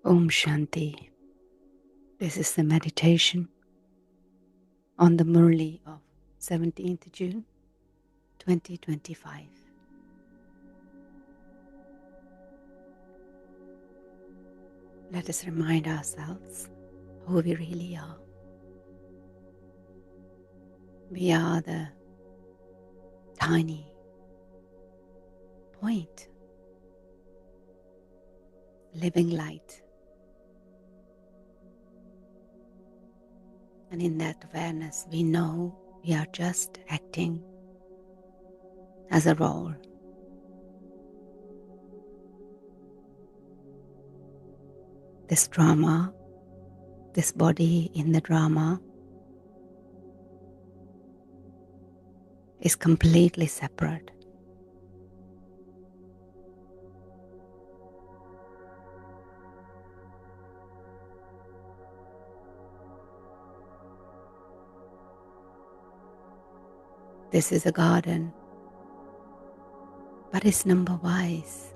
Om Shanti. This is the meditation on the Murli of 17th June 2025. Let us remind ourselves who we really are. We are the tiny point, living light. And in that awareness, we know we are just acting as a role. This drama, this body in the drama, is completely separate. This is a garden, but it's number-wise.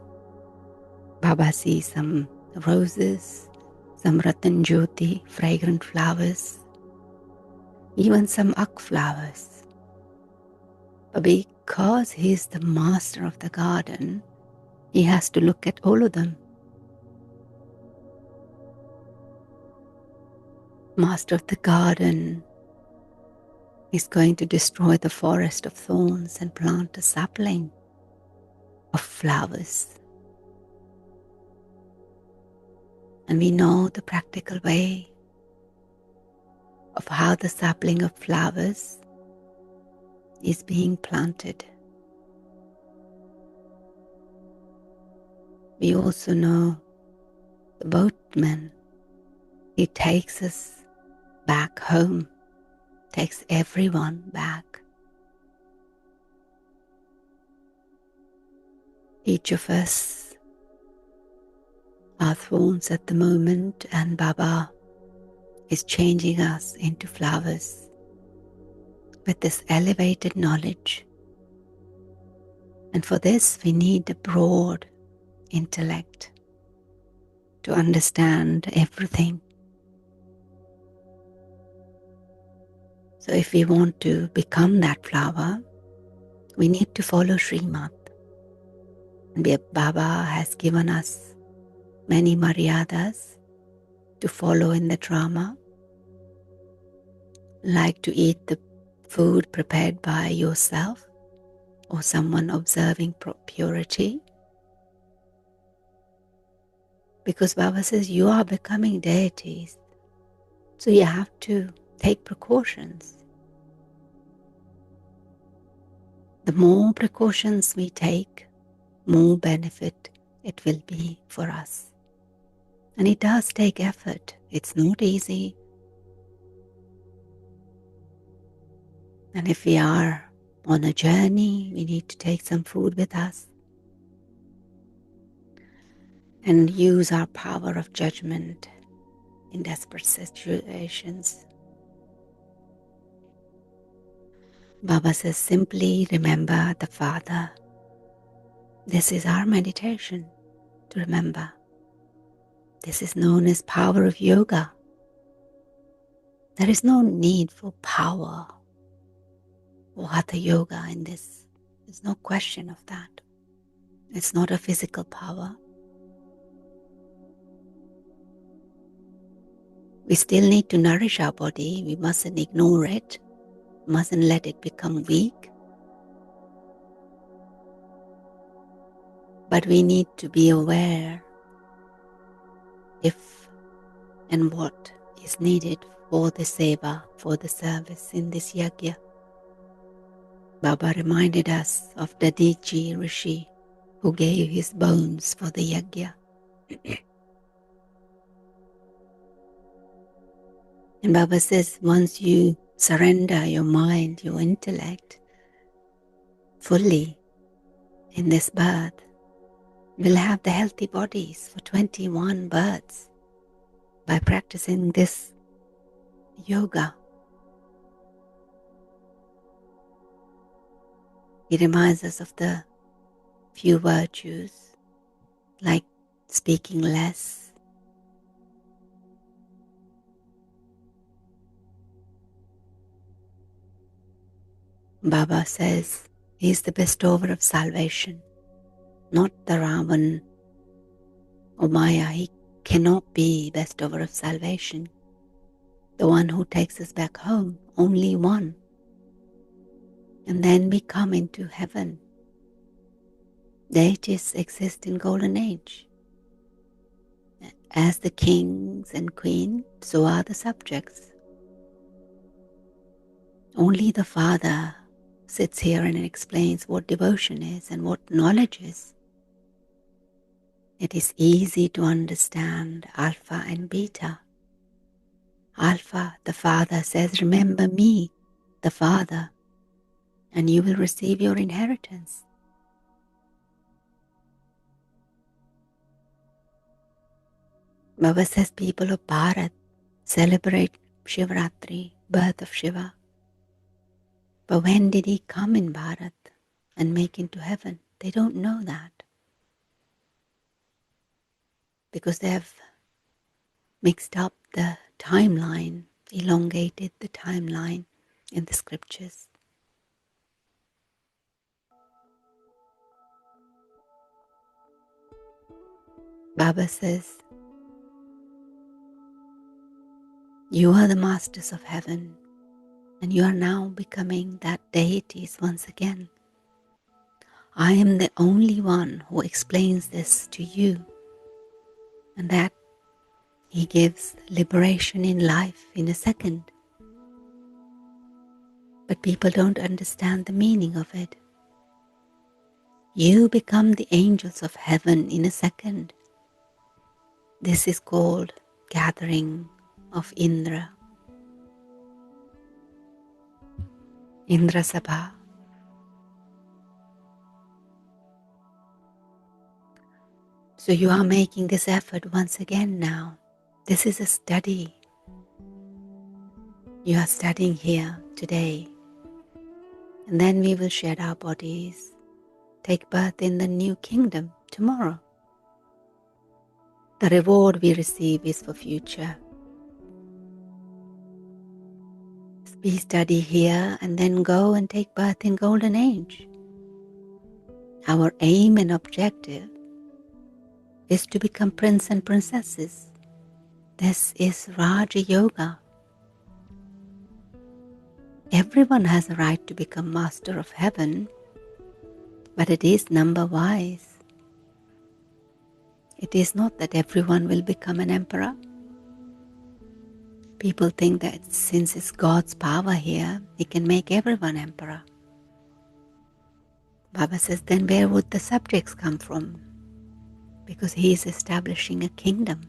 Baba sees some roses, some Ratan Jyoti, fragrant flowers, even some Ak flowers. But because he's the master of the garden, he has to look at all of them. Master of the garden is going to destroy the forest of thorns and plant a sapling of flowers. And we know the practical way of how the sapling of flowers is being planted. We also know the boatman. He takes us back home, takes everyone back. Each of us are thorns at the moment, and Baba is changing us into flowers with this elevated knowledge. And for this, we need a broad intellect to understand everything. So if we want to become that flower, we need to follow Srimad. And Baba has given us many maryadas to follow in the drama, like to eat the food prepared by yourself or someone observing purity. Because Baba says you are becoming deities, so you have to take precautions. The more precautions we take, more benefit it will be for us. And it does take effort. It's not easy. And if we are on a journey, we need to take some food with us and use our power of judgment in desperate situations. Baba says, simply remember the Father. This is our meditation, to remember. This is known as power of yoga. There is no need for power or hatha yoga in this. There's no question of that. It's not a physical power. We still need to nourish our body. We mustn't ignore it. Mustn't let it become weak. But we need to be aware if and what is needed for the seva, for the service in this yajna. Baba reminded us of Dadiji Rishi, who gave his bones for the yajna. And Baba says, once you surrender your mind, your intellect, fully in this birth, we'll have the healthy bodies for 21 births by practicing this yoga. He reminds us of the few virtues like speaking less, Baba says he is the bestower of salvation, not the Ravan or Maya. He cannot be bestower of salvation, the one who takes us back home, only one. And then we come into heaven. Deities exist in Golden Age. As the kings and queens, so are the subjects. Only the Father sits here and explains what devotion is and what knowledge is. It is easy to understand Alpha and Beta. Alpha, the Father says, remember me, the Father, and you will receive your inheritance. Baba says people of Bharat celebrate Shivaratri, birth of Shiva. But when did he come in Bharat and make into heaven? They don't know that. Because they have mixed up the timeline, elongated the timeline in the scriptures. Baba says, you are the masters of heaven, and you are now becoming that deities once again. I am the only one who explains this to you, and that he gives liberation in life in a second. But people don't understand the meaning of it. You become the angels of heaven in a second. This is called gathering of Indra. Indra Sabha. So you are making this effort once again now. This is a study. You are studying here today. And then we will shed our bodies, take birth in the new kingdom tomorrow. The reward we receive is for future. We study here and then go and take birth in Golden Age. Our aim and objective is to become prince and princesses. This is Raja Yoga. Everyone has a right to become master of heaven, but it is number-wise. It is not that everyone will become an emperor. People think that since it's God's power here, He can make everyone emperor. Baba says, then where would the subjects come from? Because He is establishing a kingdom.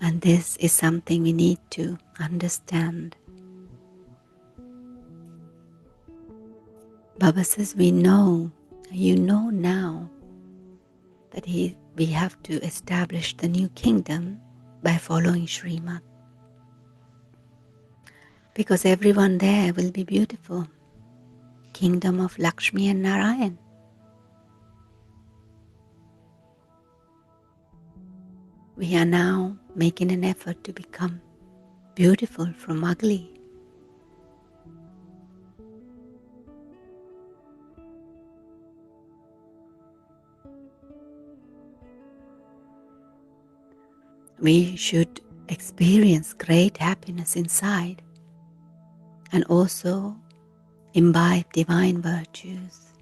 And this is something we need to understand. Baba says, we know, you know now, that we have to establish the new kingdom by following Srimad. Because everyone there will be beautiful. Kingdom of Lakshmi and Narayan. We are now making an effort to become beautiful from ugly. We should experience great happiness inside and also imbibe divine virtues.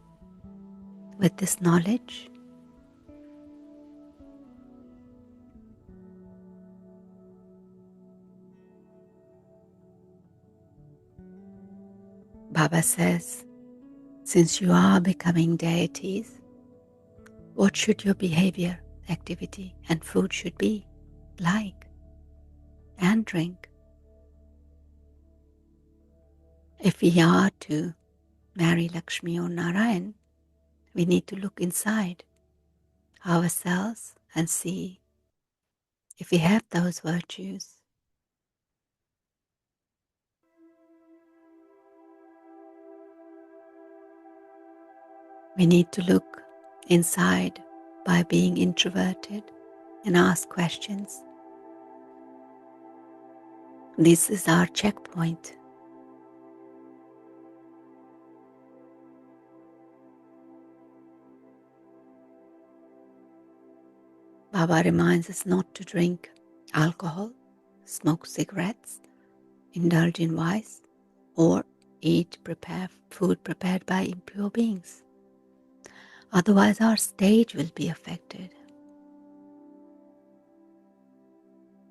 With this knowledge, Baba says, since you are becoming deities, what should your behavior, activity, and food should be like, and drink? If we are to marry Lakshmi or Narayan, we need to look inside ourselves and see if we have those virtues. We need to look inside by being introverted and ask questions. This is our checkpoint. Baba reminds us not to drink alcohol, smoke cigarettes, indulge in vice, or eat food prepared by impure beings. Otherwise, our stage will be affected.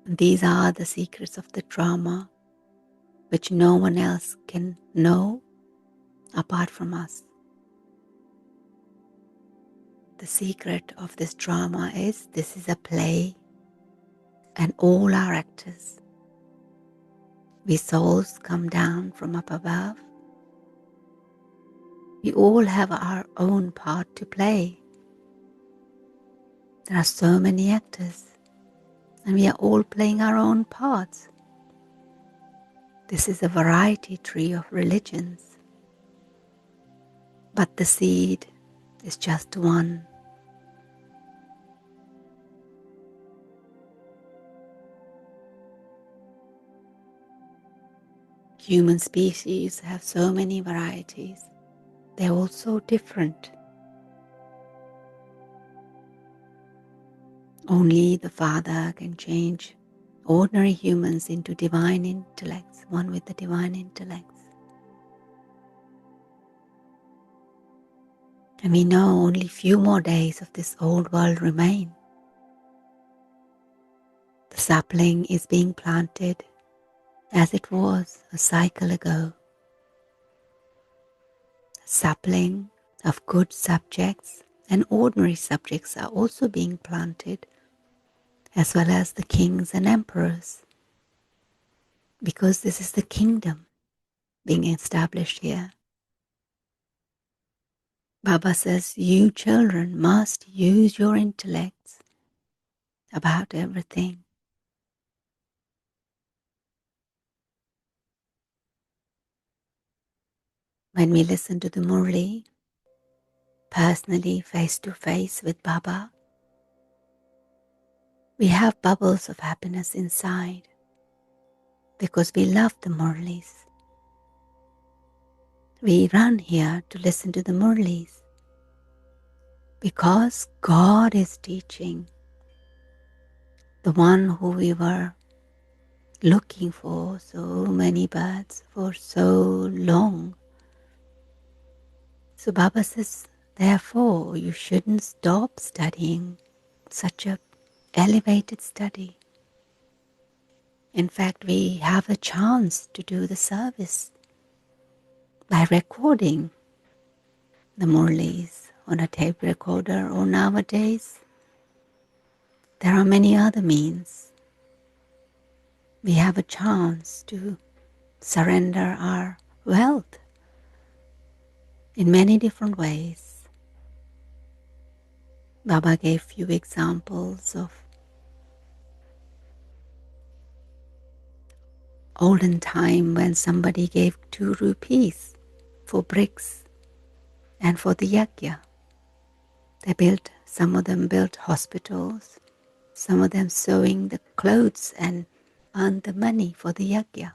These are the secrets of the drama which no one else can know apart from us. The secret of this drama is this is a play, and all our actors, we souls come down from up above. We all have our own part to play. There are so many actors, and we are all playing our own parts. This is a variety tree of religions, but the seed is just one. Human species have so many varieties. They're all so different. Only the Father can change ordinary humans into divine intellects, one with the divine intellects. And we know only few more days of this old world remain. The sapling is being planted as it was a cycle ago. A sapling of good subjects and ordinary subjects are also being planted, as well as the kings and emperors, because this is the kingdom being established here. Baba says, you children must use your intellects about everything. When we listen to the Murli, personally, face to face with Baba, we have bubbles of happiness inside because we love the Murlis. We run here to listen to the Murlis because God is teaching, the one who we were looking for so many births for so long. So Baba says, therefore, you shouldn't stop studying such a elevated study. In fact, we have a chance to do the service by recording the Murlis on a tape recorder, or nowadays there are many other means. We have a chance to surrender our wealth in many different ways. Baba gave few examples of olden time when somebody gave 2 rupees for bricks and for the yajna. Some of them built hospitals, some of them sewing the clothes and earned the money for the yajna.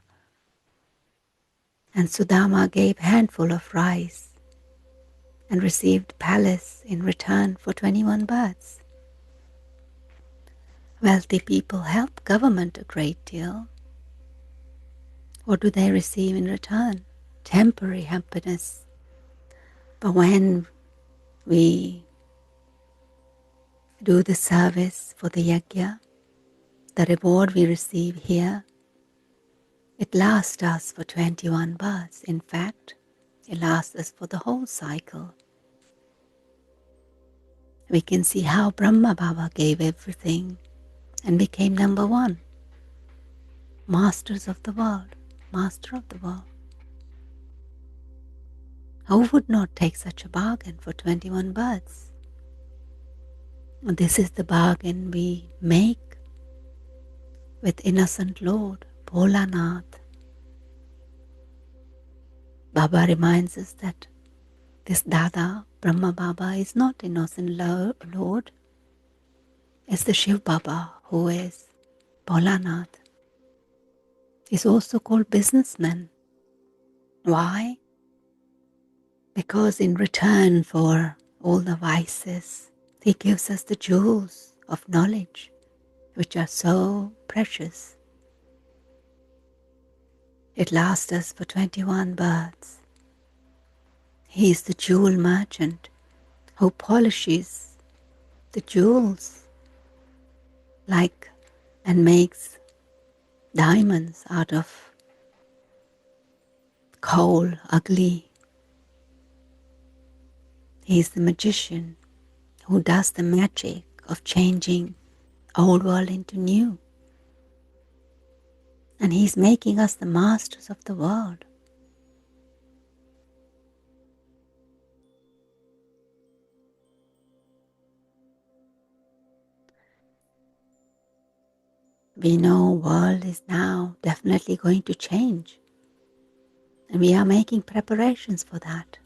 And Sudama gave handful of rice and received palace in return for 21 births. Wealthy people help government a great deal. What do they receive in return? Temporary happiness. But when we do the service for the yajna, the reward we receive here, it lasts us for 21 births. In fact, it lasts us for the whole cycle. We can see how Brahma Baba gave everything and became number 1. Masters of the world, master of the world. Who would not take such a bargain for 21 births? This is the bargain we make with innocent Lord, Bholanath. Baba reminds us that this Dada, Brahma Baba, is not innocent Lord. It's the Shiv Baba who is Bholanath. He's also called businessman. Why? Because in return for all the vices, he gives us the jewels of knowledge, which are so precious. It lasts us for 21 births. He is the jewel merchant who polishes the jewels and makes diamonds out of coal, ugly. He is the magician who does the magic of changing old world into new. And he's making us the masters of the world. We know world is now definitely going to change. And we are making preparations for that.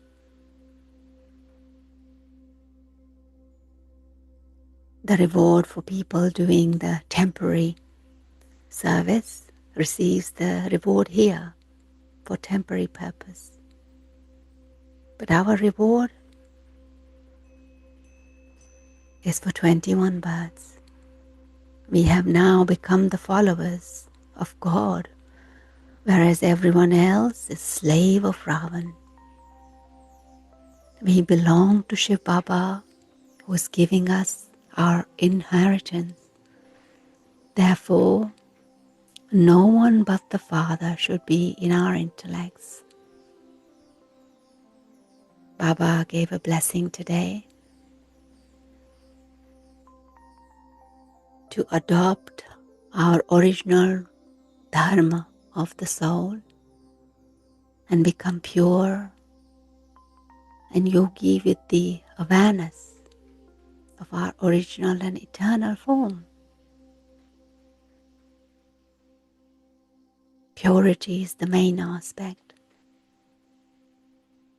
The reward for people doing the temporary service receives the reward here for temporary purpose. But our reward is for 21 births. We have now become the followers of God, whereas everyone else is slave of Ravan. We belong to Shiv Baba, who is giving us our inheritance. Therefore, no one but the Father should be in our intellects. Baba gave a blessing today to adopt our original dharma of the soul and become pure and yogi with the awareness of our original and eternal form. Purity is the main aspect,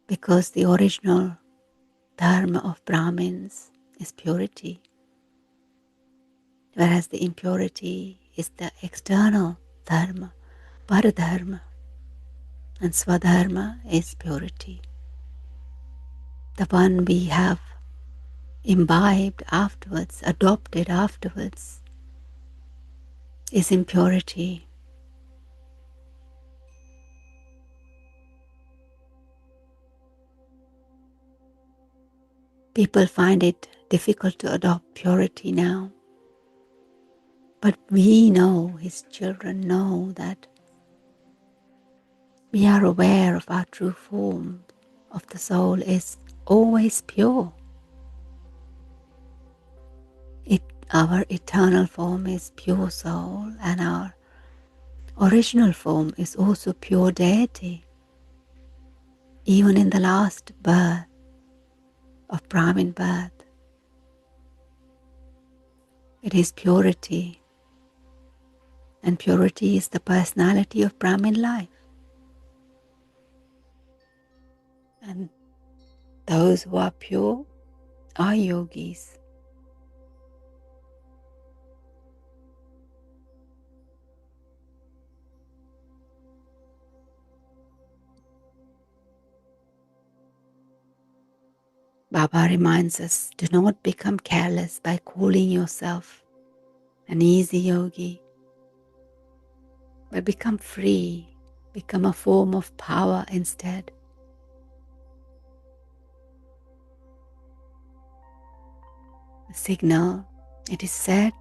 because the original dharma of Brahmins is purity, whereas the impurity is the external dharma, paradharma, and swadharma is purity. The one we have imbibed afterwards, adopted afterwards, is impurity. People find it difficult to adopt purity now. But we know, his children know, that we are aware of our true form of the soul is always pure. Our eternal form is pure soul, and our original form is also pure deity. Even in the last birth of Brahmin birth, it is purity, and purity is the personality of Brahmin life. And those who are pure are yogis. Baba reminds us, do not become careless by calling yourself an easy yogi, but become free, become a form of power instead. The signal, it is said,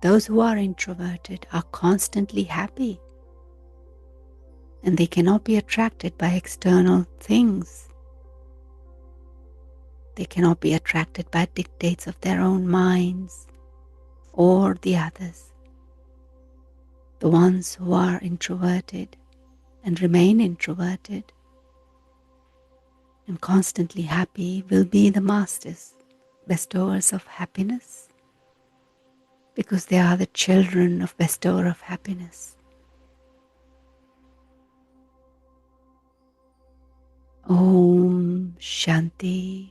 those who are introverted are constantly happy, and they cannot be attracted by external things. They cannot be attracted by dictates of their own minds or the others. The ones who are introverted and remain introverted and constantly happy will be the masters, bestowers of happiness, because they are the children of Bestower of Happiness. Om Shanti